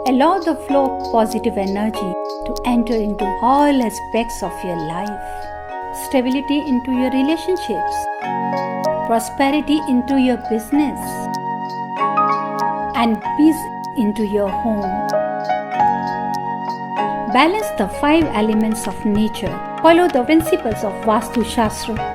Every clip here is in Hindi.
Allow the flow of positive energy to enter into all aspects of your life. Stability into your relationships. Prosperity into your business. And peace into your home. Balance the 5 elements of nature. Follow the principles of Vastu Shastra.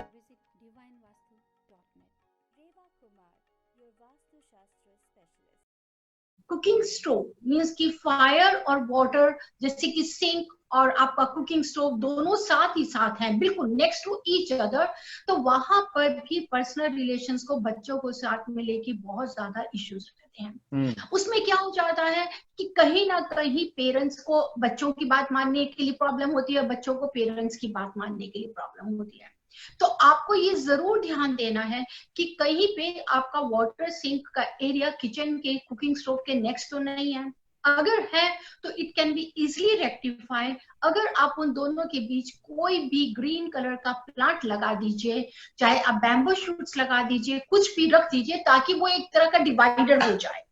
Cooking stove means कि फायर और वाटर, जैसे कि सिंक और आपका कुकिंग स्टोव दोनों साथ ही साथ हैं, बिल्कुल नेक्स्ट टू ईच अदर, तो वहां पर भी पर्सनल रिलेशंस को बच्चों को साथ में लेके बहुत ज्यादा इश्यूज रहते हैं। उसमें क्या हो जाता है कि कहीं ना कहीं पेरेंट्स को बच्चों की बात मानने के लिए प्रॉब्लम होती है, बच्चों को पेरेंट्स की बात मानने के लिए प्रॉब्लम होती है। तो आपको ये जरूर ध्यान देना है कि कहीं पे आपका वाटर सिंक का एरिया किचन के कुकिंग स्टोव के नेक्स्ट तो नहीं है। अगर है तो it can be easily rectify. अगर आप उन दोनों के बीच कोई भी ग्रीन कलर का प्लांट लगा दीजिए, चाहे आप बैम्बू शूट्स लगा दीजिए, कुछ भी रख दीजिए ताकि वो एक तरह का डिवाइडर हो जाए।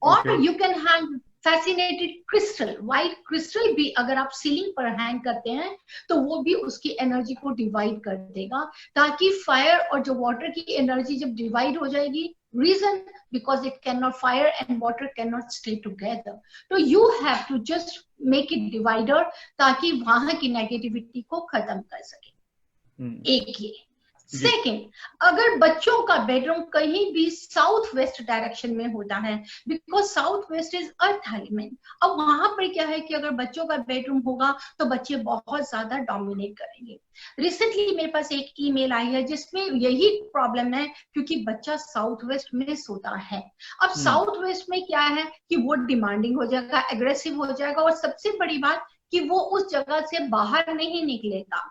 और you can hang fascinated crystal, white crystal भी अगर आप सीलिंग पर हैंग करते हैं तो वो भी उसकी एनर्जी को डिवाइड कर देगा, ताकि फायर और जो वाटर की एनर्जी जब डिवाइड हो जाएगी, reason because it can not, fire and water can not stay together, तो you have to just make it divider ताकि वहां की नेगेटिविटी को खत्म कर सके। एक ये। सेकेंड, अगर बच्चों का बेडरूम कहीं भी साउथ वेस्ट डायरेक्शन में होता है, because south west is earth element, अब वहां पर क्या है कि अगर बच्चों का बेडरूम होगा तो बच्चे बहुत ज्यादा डोमिनेट करेंगे। रिसेंटली मेरे पास एक ईमेल आई है जिसमें यही प्रॉब्लम है, क्योंकि बच्चा साउथ वेस्ट में सोता है। अब साउथ वेस्ट में क्या है कि वो डिमांडिंग हो जाएगा, एग्रेसिव हो जाएगा, और सबसे बड़ी बात कि वो उस जगह से बाहर नहीं निकलेगा।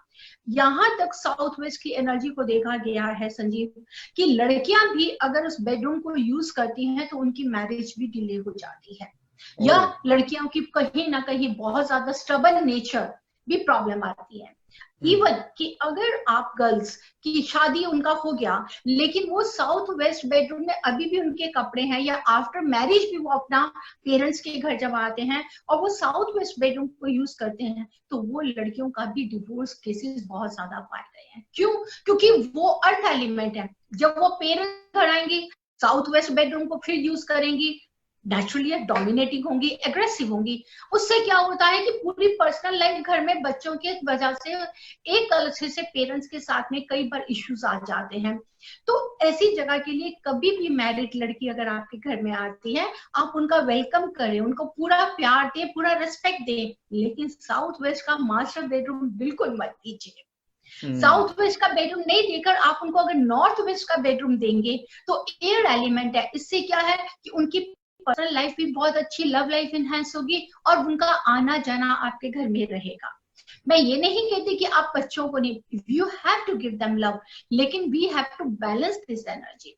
यहां तक साउथ वेस्ट की एनर्जी को देखा गया है संजीव कि लड़कियां भी अगर उस बेडरूम को यूज करती हैं तो उनकी मैरिज भी डिले हो जाती है, या लड़कियों की कहीं ना कहीं बहुत ज्यादा स्टबर्न नेचर भी प्रॉब्लम आती है। इवन कि अगर आप गर्ल्स की शादी उनका हो गया लेकिन वो साउथ वेस्ट बेडरूम में अभी भी उनके कपड़े हैं, या आफ्टर मैरिज भी वो अपना पेरेंट्स के घर जब आते हैं और वो साउथ वेस्ट बेडरूम को यूज करते हैं, तो वो लड़कियों का भी डिवोर्स केसेस बहुत ज्यादा पाए गए हैं। क्यों? क्योंकि वो अर्थ एलिमेंट है। जब वो पेरेंट्स घर आएंगी, साउथ वेस्ट बेडरूम को फिर यूज करेंगी, नेचुरली डोमिनेटिंग होंगी, एग्रेसिव होंगी। उससे क्या होता है कि पूरी पर्सनल लाइफ घर में बच्चों के वजह से एक अलग से पेरेंट्स के साथ में कई बार इश्यूज आ जाते हैं। तो ऐसी जगह के लिए कभी भी मैरिड लड़की अगर आपके घर में आती है, आप उनका वेलकम करें, उनको पूरा प्यार दें, पूरा रिस्पेक्ट दें, लेकिन साउथ वेस्ट का मास्टर बेडरूम बिल्कुल मत दीजिए। साउथ वेस्ट का बेडरूम नहीं देकर आप उनको अगर नॉर्थ वेस्ट का बेडरूम देंगे तो एयर एलिमेंट है, इससे क्या है कि उनकी पर्सनल लाइफ भी बहुत अच्छी, लव लाइफ एनहांस होगी और उनका आना जाना आपके घर में रहेगा। मैं ये नहीं कहती कि आप बच्चों को नहीं, you have to give them love, लेकिन we have to balance this energy.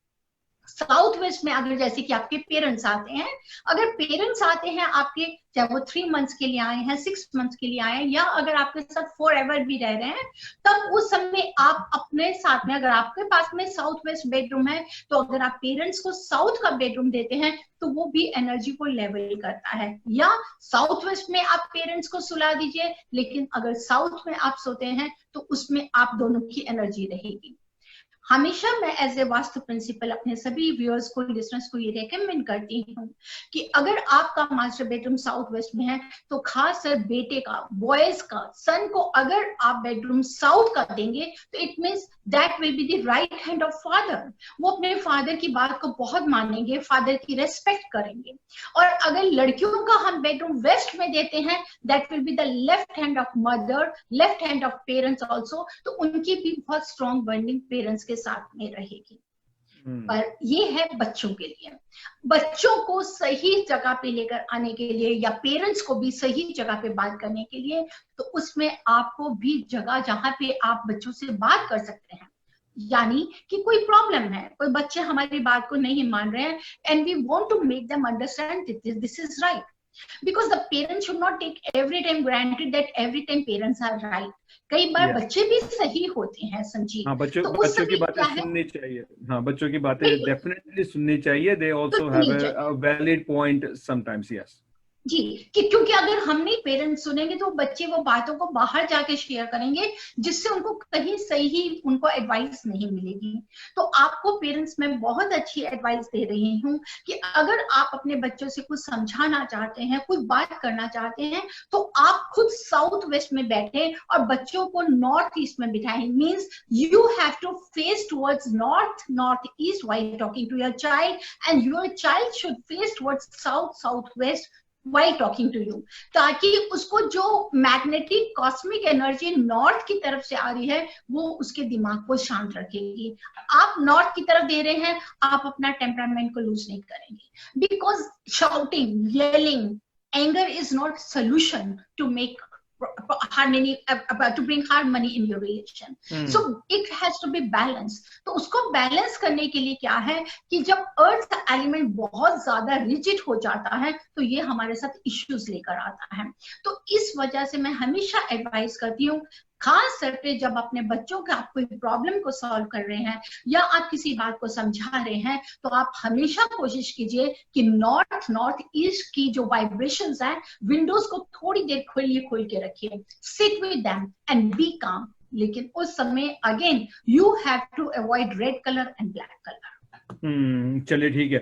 South west में अगर जैसे कि आपके पेरेंट्स आते हैं, अगर पेरेंट्स आते हैं आपके, चाहे वो 3 मंथ्स के लिए आए हैं, 6 मंथ्स के लिए आए हैं, या अगर आपके साथ फॉर एवर भी रह रहे हैं, तब उस समय आप अपने साथ में, अगर आपके पास में साउथ वेस्ट बेडरूम है, तो अगर आप पेरेंट्स को साउथ का बेडरूम देते हैं तो वो भी एनर्जी को लेवल करता है। या साउथ वेस्ट में आप पेरेंट्स को सुला दीजिए, लेकिन अगर साउथ में आप सोते हैं तो उसमें आप दोनों की एनर्जी रहेगी। हमेशा मैं एज ए वास्तु प्रिंसिपल अपने सभी व्यूअर्स को, लिसनर्स को ये रेकमेंड करती हूँ कि अगर आपका मास्टर बेडरूम साउथ वेस्ट में है तो खास कर बेटे का, बॉयज का, सन को अगर आप बेडरूम साउथ का देंगे तो it means that will be the right hand of father. वो अपने फादर की बात को बहुत मानेंगे, फादर की रेस्पेक्ट करेंगे। और अगर लड़कियों का हम बेडरूम वेस्ट में देते हैं, that will be the left hand of mother, left hand of parents also, तो उनकी भी बहुत स्ट्रॉन्ग बॉन्डिंग पेरेंट्स के साथ में रहेगी। पर ये है बच्चों के लिए। बच्चों को सही जगह पे लेकर आने के लिए, या पेरेंट्स को भी सही जगह पे बात करने के लिए, तो उसमें आपको भी जगह जहां पे आप बच्चों से बात कर सकते हैं। यानी कि कोई प्रॉब्लम है, कोई बच्चे हमारी बात को नहीं मान रहे हैं, and we want to make them understand this is right, because the parents should not take every time granted that every time parents are right. कई बार बच्चे भी सही होते हैं संजीव। हाँ, बच्चों की बातें सुननी चाहिए। हाँ, बच्चों की बातें डेफिनेटली सुननी चाहिए। They also have a valid point sometimes. Yes, जी, कि क्योंकि अगर हम नहीं पेरेंट्स सुनेंगे तो बच्चे वो बातों को बाहर जाके शेयर करेंगे, जिससे उनको कहीं सही उनको एडवाइस नहीं मिलेगी। तो आपको पेरेंट्स में बहुत अच्छी एडवाइस दे रही हूँ कि अगर आप अपने बच्चों से कुछ समझाना चाहते हैं, कुछ बात करना चाहते हैं, तो आप खुद साउथ वेस्ट में बैठे और बच्चों को नॉर्थ ईस्ट में बिठाएं। Means you have to face towards north east while talking to your child, and your child should face towards south west while talking to you, ताकि उसको जो मैग्नेटिक कॉस्मिक एनर्जी नॉर्थ की तरफ से आ रही है वो उसके दिमाग को शांत रखेगी। आप नॉर्थ की तरफ दे रहे हैं, आप अपना टेम्परामेंट को लूज नहीं करेंगे, because shouting, yelling, anger is not solution to make harmony, to bring harmony in your relation. So it has to be balanced. तो उसको बैलेंस करने के लिए क्या है कि जब अर्थ एलिमेंट बहुत ज्यादा रिजिड हो जाता है तो ये हमारे साथ इश्यूज लेकर आता है। तो इस वजह से मैं हमेशा एडवाइस करती हूँ, खास तौर पे जब अपने बच्चों का आप कोई प्रॉब्लम को सॉल्व कर रहे हैं या आप किसी बात को समझा रहे हैं, तो आप हमेशा कोशिश कीजिए कि नॉर्थ ईस्ट की जो वाइब्रेशंस हैं, विंडोज को थोड़ी देर खोल के रखिए, sit with them and be calm. लेकिन उस समय again you have to avoid red colour and black colour. चलिए ठीक है।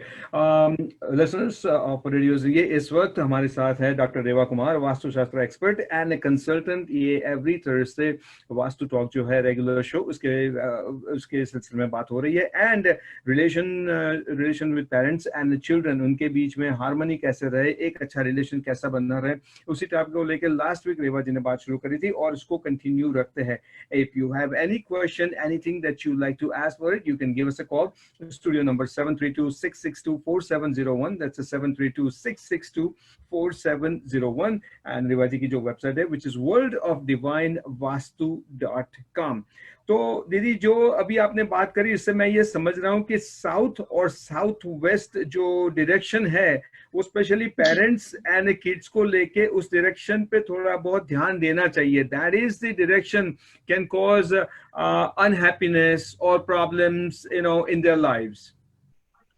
लिसनर्स ऑफ रेडियोस, ये इस वक्त हमारे साथ है doctor Reva Kumar, Vastushastra expert and consultant. ये एवरी थर्सडे वास्तु टॉक जो है रेगुलर शो, उसके सिलसिले में बात हो रही है। And relation with parents and children, उनके बीच में हार्मनी कैसे रहे, एक अच्छा रिलेशन कैसा बनना रहे, उसी टाइप को लेकर लास्ट वीक रेवा जी ने बात शुरू करी थी और इसको कंटिन्यू रखते हैं। If you have any question, anything that you like to ask for it, you can give us a call. Studio number 732-662-4701, that's a 732-662-4701, and रिवाजी की जो वेबसाइट है which is worldofdivinevastu.com। तो दीदी, जो अभी आपने बात करी, इससे मैं ये समझ रहा हूँ कि साउथ और साउथ वेस्ट जो डायरेक्शन है वो स्पेशली पेरेंट्स एंड किड्स को लेके उस डायरेक्शन पे थोड़ा बहुत ध्यान देना चाहिए। That is the direction can cause unhappiness और problems in their lives.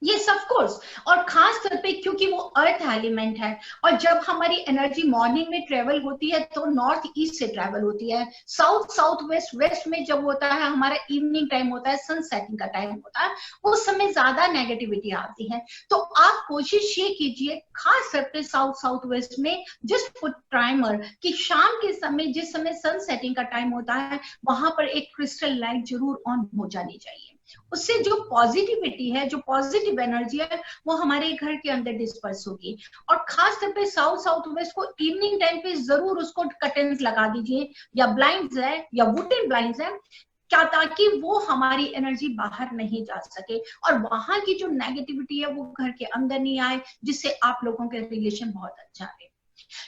Yes, of course. और खास तौर पे क्योंकि वो अर्थ एलिमेंट है, और जब हमारी एनर्जी मॉर्निंग में ट्रेवल होती है तो नॉर्थ ईस्ट से ट्रेवल होती है, साउथ वेस्ट में जब होता है हमारा इवनिंग टाइम होता है, सन सेटिंग का टाइम होता है, उस समय ज्यादा नेगेटिविटी आती है। तो आप कोशिश ये कीजिए, खास तौर पे साउथ वेस्ट में, जस्ट पुट प्राइमर कि शाम के समय, जिस समय सन सेटिंग का टाइम होता है, वहां पर एक क्रिस्टल लाइट जरूर ऑन हो जानी चाहिए। उससे जो पॉजिटिविटी है, जो पॉजिटिव एनर्जी है, वो हमारे घर के अंदर डिस्पर्स होगी। और खास तौर पे साउथ वेस्ट को इवनिंग टाइम पे जरूर उसको कर्टन्स लगा दीजिए, या ब्लाइंड्स है या वुडन ब्लाइंड्स है, क्या, ताकि वो हमारी एनर्जी बाहर नहीं जा सके और वहां की जो नेगेटिविटी है वो घर के अंदर नहीं आए, जिससे आप लोगों के रिलेशन बहुत अच्छा रहे।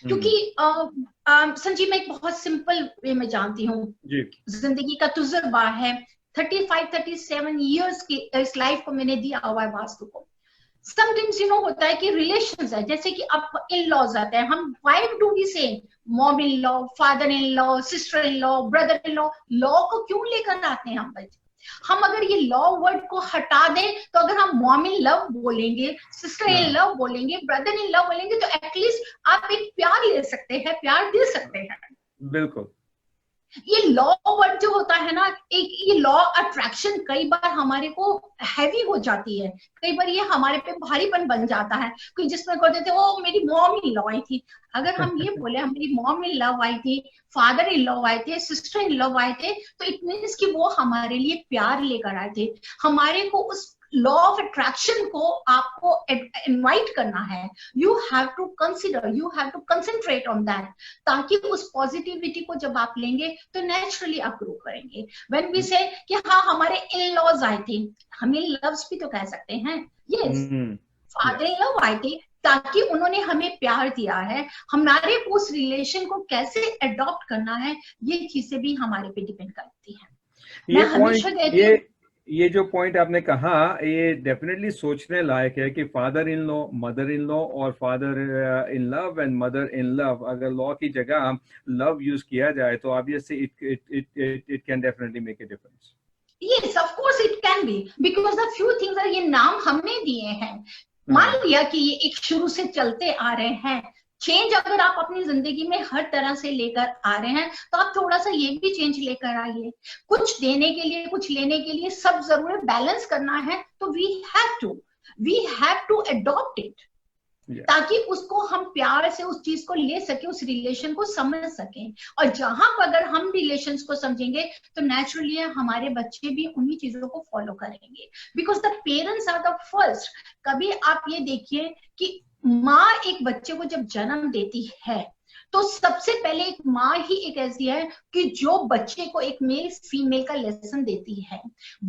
क्योंकि संजीव, मैं एक बहुत सिंपल वे में जानती हूँ, जिंदगी का तजुर्बा है, 35-37 इयर्स की इस लाइफ को मैंने दिया हुआ है वास्तु को। समटाइम्स होता है कि रिलेशंस है, जैसे कि अब इन लॉज आते हैं, हम वाइफ डू वी से mom in law, father in law, sister in law, brother in law, law को क्यों लेकर आते हैं हम बच्चे? हम अगर ये लॉ वर्ड को हटा दें, तो अगर हम मॉम इन लव बोलेंगे, सिस्टर इन लव बोलेंगे, ब्रदर इन लव बोलेंगे, तो एटलीस्ट आप एक प्यार ले सकते हैं, प्यार दे सकते हैं। बिल्कुल। ये लॉ वर्ड जो होता है ना, एक ये लॉ अट्रैक्शन कई बार हमारे को हैवी हो जाती है, कई बार ये हमारे पे भारीपन बन जाता है, कोई जिसमें कहते थे वो मेरी मॉम इन लॉ आई थी। अगर हम ये बोले मेरी मॉम इन लव आई थी, फादर इन लव आए थे, सिस्टर इन लव आए थे, तो इट मीन्स कि वो हमारे लिए प्यार लेकर आए थे। हमारे को उस लॉ ऑफ अट्रैक्शन को आपको इनवाइट करना है। You have to consider, you have to concentrate on that, ताकि उस पॉजिटिविटी को जब आप लेंगे तो नेचुरली आप ग्रो करेंगे। व्हेन वी से कि हाँ हमारे इन लॉज आए थे, हम इन लव्स भी तो कह सकते हैं, यस, फादर इन लव आए थे, ताकि उन्होंने हमें प्यार दिया है। हमारे उस रिलेशन को कैसे अडॉप्ट करना है, ये चीजें भी हमारे पे डिपेंड करती है। मैं हमेशा कहती हूँ, ये जो पॉइंट आपने कहा, ये डेफिनेटली सोचने लायक है कि father in law, mother in law और father in love and mother in love, अगर लॉ की जगह लव यूज किया जाए तो obviously it can definitely make a difference. Yes, of course it can be, because the few things are, ये नाम हमने दिए हैं, मान लिया कि ये एक शुरू से चलते आ रहे हैं, चेंज अगर आप अपनी जिंदगी में हर तरह से लेकर आ रहे हैं तो आप थोड़ा सा ये भी चेंज लेकर आइए। कुछ देने के लिए कुछ लेने के लिए सब जरूर बैलेंस करना है, तो we have to adopt it, ताकि उसको हम प्यार से उस चीज को ले सके, उस रिलेशन को समझ सकें। और जहां पर अगर हम रिलेशंस को समझेंगे तो नेचुरली हमारे बच्चे भी उन्हीं चीजों को फॉलो करेंगे, because the parents are the first. कभी आप ये देखिए कि माँ एक बच्चे को जब जन्म देती है तो सबसे पहले एक माँ ही एक ऐसी है कि जो बच्चे को एक मेल फीमेल का लेसन देती है,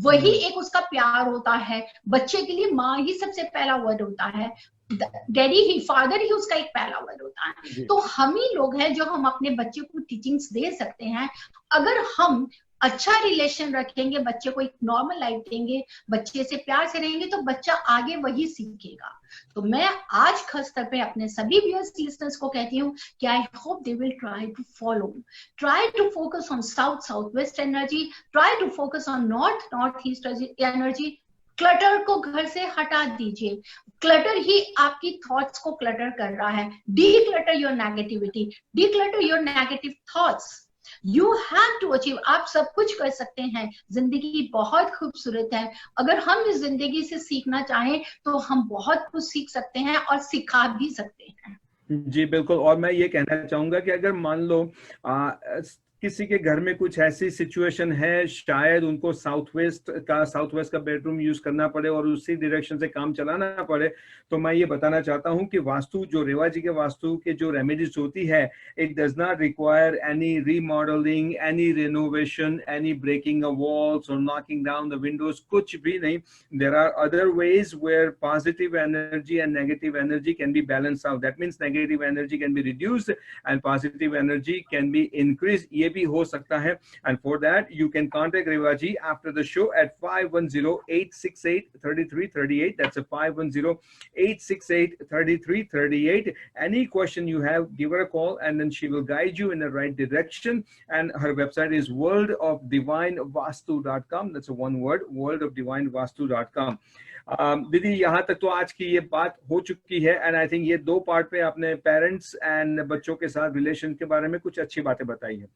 वही एक उसका प्यार होता है। बच्चे के लिए माँ ही सबसे पहला वर्ड होता है, डैडी ही, फादर ही उसका एक पहला वर्ड होता है। तो हम ही लोग हैं जो हम अपने बच्चे को टीचिंग्स दे सकते हैं। अगर हम अच्छा रिलेशन रखेंगे, बच्चे को एक नॉर्मल लाइफ देंगे, बच्चे से प्यार से रहेंगे, तो बच्चा आगे वही सीखेगा। तो मैं आज खास तौर पे अपने सभी व्यूअर्स लिसनर्स को कहती हूँ कि I hope they will try to focus on south west energy, try to focus on north east energy. Clutter को घर से हटा दीजिए, क्लटर ही आपकी थॉट्स को क्लटर कर रहा है। Declutter your negativity, declutter your negative thoughts. You have to achieve, आप सब कुछ कर सकते हैं। जिंदगी बहुत खूबसूरत है, अगर हम इस जिंदगी से सीखना चाहें तो हम बहुत कुछ सीख सकते हैं और सिखा भी सकते हैं। जी बिल्कुल। और मैं ये कहना चाहूंगा कि अगर मान लो किसी के घर में कुछ ऐसी सिचुएशन है, शायद उनको साउथ वेस्ट का बेडरूम यूज करना पड़े और उसी डायरेक्शन से काम चलाना पड़े, तो मैं ये बताना चाहता हूं कि वास्तु, जो रेवा जी के वास्तु के जो रेमेडीज होती है, it does not require any remodelling, any renovation, any breaking of walls और नॉकिंग डाउन द विंडोज, कुछ भी नहीं। There are other ways where positive energy and negative energy can be balance out. That means negative energy can be reduced and positive energy can be increase. ये भी हो सकता है। And for that you can contact Rewa ji after the show at 510-868-3338. That's a 510-868-3338. Any question you have, give her a call and then she will guide you in the right direction. And her website is worldofdivinevastu.com. That's a one word, worldofdivinevastu.com. दीदी, यहाँ तक तो आज की ये बात हो चुकी है एंड आई थिंक ये दो पार्ट पे आपने पेरेंट्स एंड बच्चों के साथ रिलेशन के बारे में कुछ अच्छी बातें बताई है।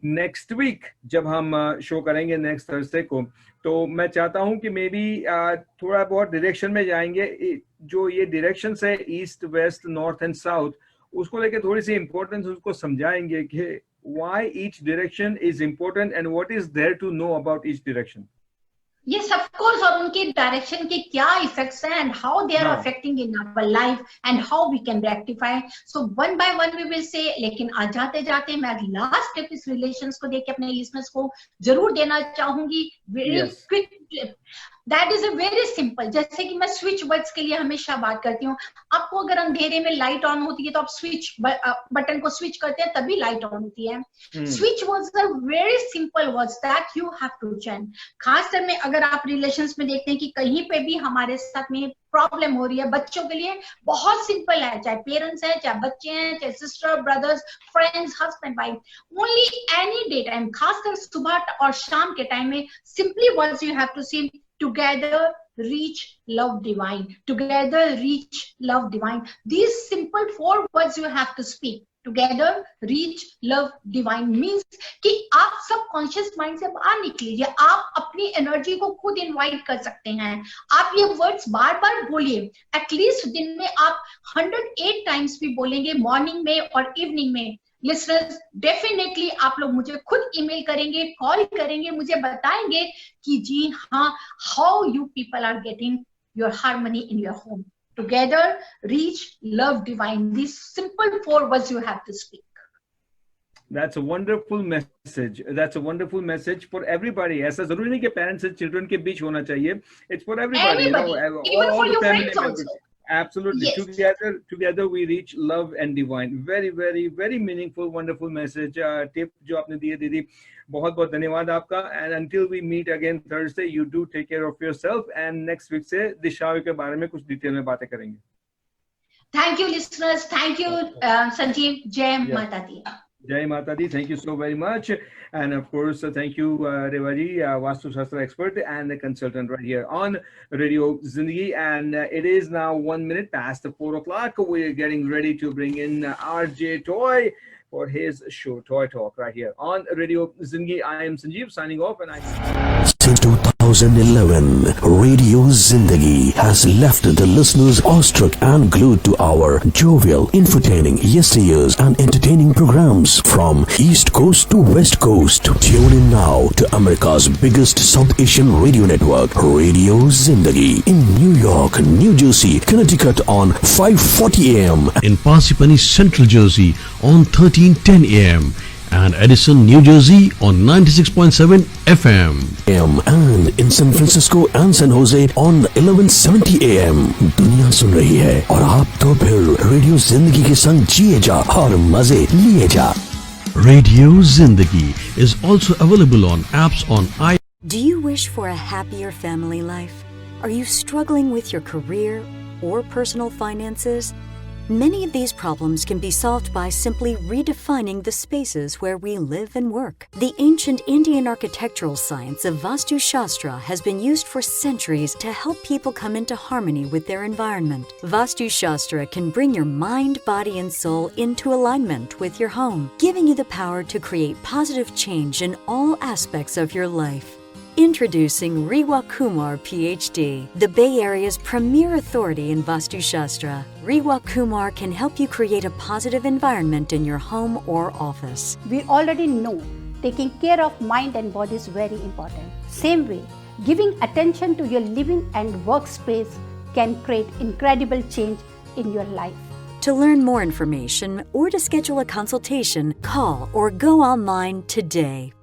नेक्स्ट वीक जब हम शो करेंगे नेक्स्ट थर्सडे को, तो मैं चाहता हूं कि मे बी थोड़ा बहुत डायरेक्शन में जाएंगे। जो ये डायरेक्शन है east west north and south, उसको लेके थोड़ी सी इंपॉर्टेंस उसको समझाएंगे कि why each direction is important and what is there to know about each direction. Yes, of course, और उनके डायरेक्शन के क्या इफेक्ट्स हैं and how they are affecting in our life and how we can rectify. So one by one we will say, लेकिन आज जाते जाते मैं लास्ट टिप इस रिलेशंस को देख के अपने लिसनर्स को जरूर देना चाहूंगी। Very quick, that is a very simple. जैसे कि मैं स्विच वर्ड्स के लिए हमेशा बात करती हूँ, आपको अगर अंधेरे में लाइट ऑन होती है तो आप स्विच बटन को स्विच करते हैं तभी लाइट ऑन होती है। Switch words are very simple words that you have to change. खासकर में अगर आप रिलेशंस में देखते हैं कि कहीं पे भी हमारे साथ में प्रॉब्लम हो रही है, बच्चों के लिए बहुत सिंपल है, चाहे पेरेंट्स हैं, चाहे बच्चे हैं, चाहे sister brothers friends husband wife, only any day time, खासकर सुबह और शाम के टाइम में simply words you have to say together reach love divine, together reach love divine. These simple 4 words you have to speak. Together reach love divine means कि आप सब कॉन्शियस माइंड से बाहर निकलिए, आप अपनी एनर्जी को खुद इनवाइट कर सकते हैं। आप ये वर्ड्स बार बार बोलिए, एटलीस्ट दिन में आप 108 टाइम्स भी बोलेंगे, मॉर्निंग में और इवनिंग में। लिसनर्स, डेफिनेटली आप लोग मुझे खुद ईमेल करेंगे, कॉल करेंगे, मुझे बताएंगे कि जी हाँ, how you people are getting your harmony in your home. Together reach love divine. These simple 4 words you have to speak. That's a wonderful message. That's a wonderful message for everybody. ऐसा जरूरी नहीं कि पेरेंट्स और चिल्ड्रन के बीच होना चाहिए. It's for everybody. Even for your friends also. Absolutely. Yes. Together we reach love and divine. Very, very, very meaningful, wonderful message. Tip जो आपने दिए दीदी, बहुत बहुत धन्यवाद आपका. And until we meet again Thursday, you do take care of yourself. And next week से दिशाओं के बारे में कुछ डिटेल में बातें करेंगे. Thank you, listeners. Thank you, Sanjeev. जय माता दी. Jai Mata Di. Thank you so very much. And of course, thank you, Reva ji, Vastu Shastra expert and a consultant right here on Radio Zindagi. And it is now 1 minute past the 4 o'clock. We're getting ready to bring in RJ Toy for his show, Toy Talk, right here on Radio Zindagi. I am Sanjeev signing off, and Since 2011, Radio Zindagi has left the listeners awestruck and glued to our jovial, entertaining yesteryears and entertaining programs from East Coast to West Coast. Tune in now to America's biggest South Asian radio network, Radio Zindagi, in New York, New Jersey, Connecticut on 5:40 AM, in Parsippany, Central Jersey on 1310 AM, and Edison, New Jersey on 96.7 FM. and in San Francisco and San Jose on 1170 AM. दुनिया सुन रही है और आप तो फिर रेडियो जिंदगी के संग जिए जा और मजे लिए जा. Radio Zindagi is also available on apps on Do you wish for a happier family life? Are you struggling with your career or personal finances? Many of these problems can be solved by simply redefining the spaces where we live and work. The ancient Indian architectural science of Vastu Shastra has been used for centuries to help people come into harmony with their environment. Vastu Shastra can bring your mind, body, and soul into alignment with your home, giving you the power to create positive change in all aspects of your life. Introducing Rewa Kumar, PhD, the Bay Area's premier authority in Vastu Shastra. Rewa Kumar can help you create a positive environment in your home or office. We already know taking care of mind and body is very important. Same way, giving attention to your living and workspace can create incredible change in your life. To learn more information or to schedule a consultation, call or go online today.